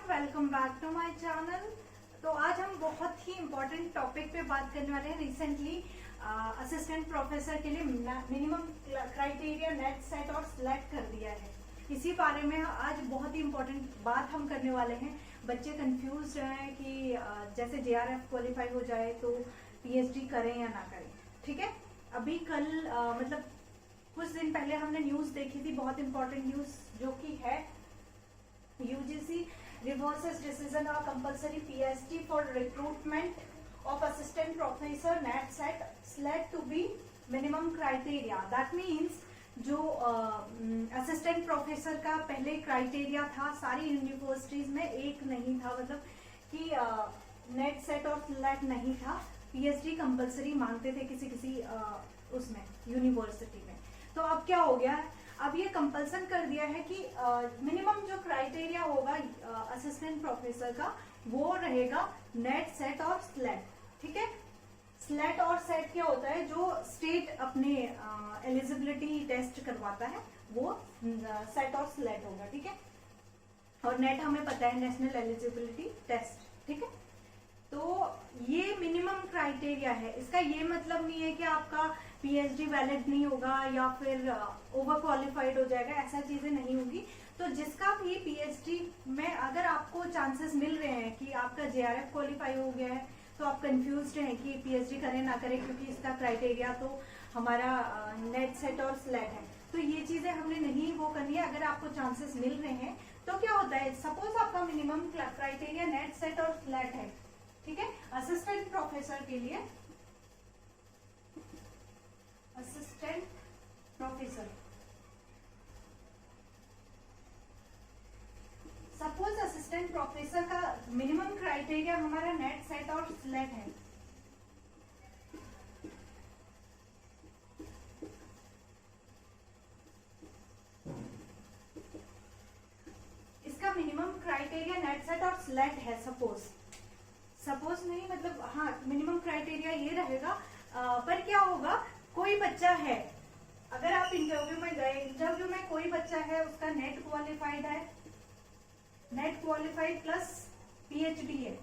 Welcome back to my channel. तो आज हम बहुत ही इम्पोर्टेंट टॉपिक पे बात करने वाले हैं। रिसेंटली असिस्टेंट प्रोफेसर के लिए मिनिमम क्राइटेरिया नेट सेट और स्लेट कर दिया है। इसी बारे में आज बहुत ही इम्पोर्टेंट बात हम करने वाले हैं। बच्चे कंफ्यूज हैं कि जैसे जेआरएफ क्वालिफाई हो जाए तो पीएचडी करें या ना करें। ठीक है, अभी कल मतलब कुछ दिन पहले हमने न्यूज देखी थी, बहुत इंपॉर्टेंट न्यूज, जो कि है UGC reverses decision of compulsory PhD for recruitment of assistant professor NET set SLET to be minimum criteria. That means जो असिस्टेंट प्रोफेसर का पहले क्राइटेरिया था सारी यूनिवर्सिटीज में एक नहीं था, मतलब कि नेट सेट और स्लेट नहीं था। पीएचडी कंपलसरी मांगते थे किसी किसी उसमें यूनिवर्सिटी में। तो अब क्या हो गया है, अब ये कंपल्सन कर दिया है कि मिनिमम जो क्राइटेरिया होगा असिस्टेंट प्रोफेसर का वो रहेगा नेट सेट और स्लेट। ठीक है, स्लेट और सेट क्या होता है, जो स्टेट अपने एलिजिबिलिटी टेस्ट करवाता है वो सेट और स्लेट होगा। ठीक है, और नेट हमें पता है नेशनल एलिजिबिलिटी टेस्ट। ठीक है, तो ये मिनिमम क्राइटेरिया है। इसका ये मतलब नहीं है कि आपका पीएचडी वैलिड नहीं होगा या फिर ओवर क्वालिफाइड हो जाएगा, ऐसा चीजें नहीं होगी। तो जिसका भी पीएचडी में अगर आपको चांसेस मिल रहे हैं कि आपका जेआरएफ क्वालिफाई हो गया है तो आप कंफ्यूज्ड हैं कि पीएचडी करें ना करें, क्योंकि इसका क्राइटेरिया तो हमारा नेट सेट और स्लेट है, तो ये चीजें हमने नहीं वो करनी है। अगर आपको चांसेस मिल रहे हैं तो क्या होता है, सपोज आपका मिनिमम क्राइटेरिया नेट सेट और स्लेट है, ठीक है, असिस्टेंट प्रोफेसर के लिए, assistant professor, suppose assistant professor का मिनिमम क्राइटेरिया हमारा नेट सेट और स्लेट है। इसका मिनिमम क्राइटेरिया नेट सेट और स्लेट है, सपोज नहीं, मतलब हाँ मिनिमम क्राइटेरिया ये रहेगा। पर क्या होगा, कोई बच्चा है, अगर आप इंटरव्यू में गए, इंटरव्यू में कोई बच्चा है उसका नेट क्वालिफाइड है, नेट क्वालिफाइड प्लस पीएचडी है,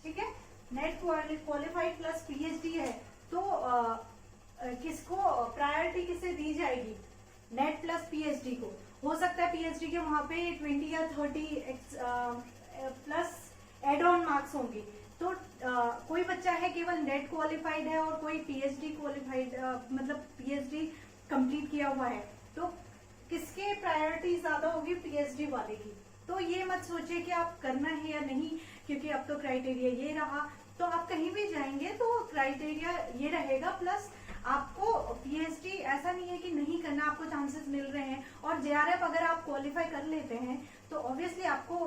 ठीक है, नेट क्वालिफाइड प्लस पीएचडी है, तो किसको प्रायोरिटी किसे दी जाएगी, नेट प्लस पीएचडी को। हो सकता है पीएचडी के वहां पे 20 या 30 प्लस एड ऑन मार्क्स होंगे। तो कोई बच्चा है केवल नेट क्वालिफाइड है और कोई पीएचडी क्वालिफाइड मतलब पीएचडी कंप्लीट किया हुआ है, तो किसके प्रायोरिटी ज्यादा होगी, पीएचडी वाले की। तो ये मत सोचिए कि आप करना है या नहीं, क्योंकि अब तो क्राइटेरिया ये रहा, तो आप कहीं भी जाएंगे तो क्राइटेरिया ये रहेगा। प्लस आपको पीएचडी ऐसा नहीं है कि नहीं करना, आपको चांसेस मिल रहे हैं। और जेआरएफ अगर आप क्वालिफाई कर लेते हैं तो ऑब्वियसली आपको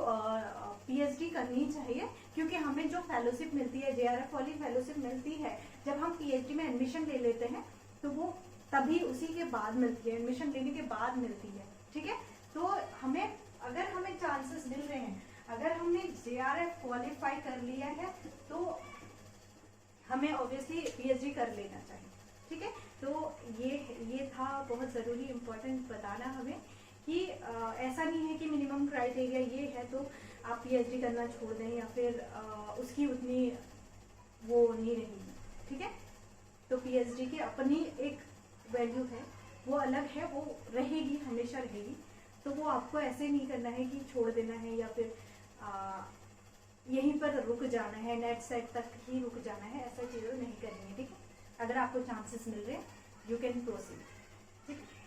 पीएचडी करनी चाहिए, क्योंकि हमें जो फेलोशिप मिलती है, जेआरएफ वाली फेलोशिप मिलती है जब हम पीएचडी में एडमिशन ले लेते हैं, तो वो तभी उसी के बाद मिलती है, एडमिशन लेने के बाद मिलती है। ठीक है, तो हमें अगर हमें चांसेस मिल रहे हैं, अगर हमने जेआरएफ क्वालिफाई कर लिया है तो हमें ऑब्वियसली पीएचडी कर लेना चाहिए। ठीक है, तो ये था बहुत जरूरी इम्पोर्टेंट बताना हमें कि ऐसा नहीं है कि मिनिमम क्राइटेरिया ये है तो आप पीएचडी करना छोड़ दें या फिर उसकी उतनी वो नहीं रहेगी। ठीक है, तो पीएचडी की अपनी एक वैल्यू है, वो अलग है, वो रहेगी, हमेशा रहेगी। तो वो आपको ऐसे नहीं करना है कि छोड़ देना है या फिर यहीं पर रुक जाना है, नेट सेट तक ही रुक जाना है, ऐसा चीजें नहीं करनी है। ठीक है, अगर आपको चांसेस मिल रहे हैं यू कैन प्रोसीड। ठीक है।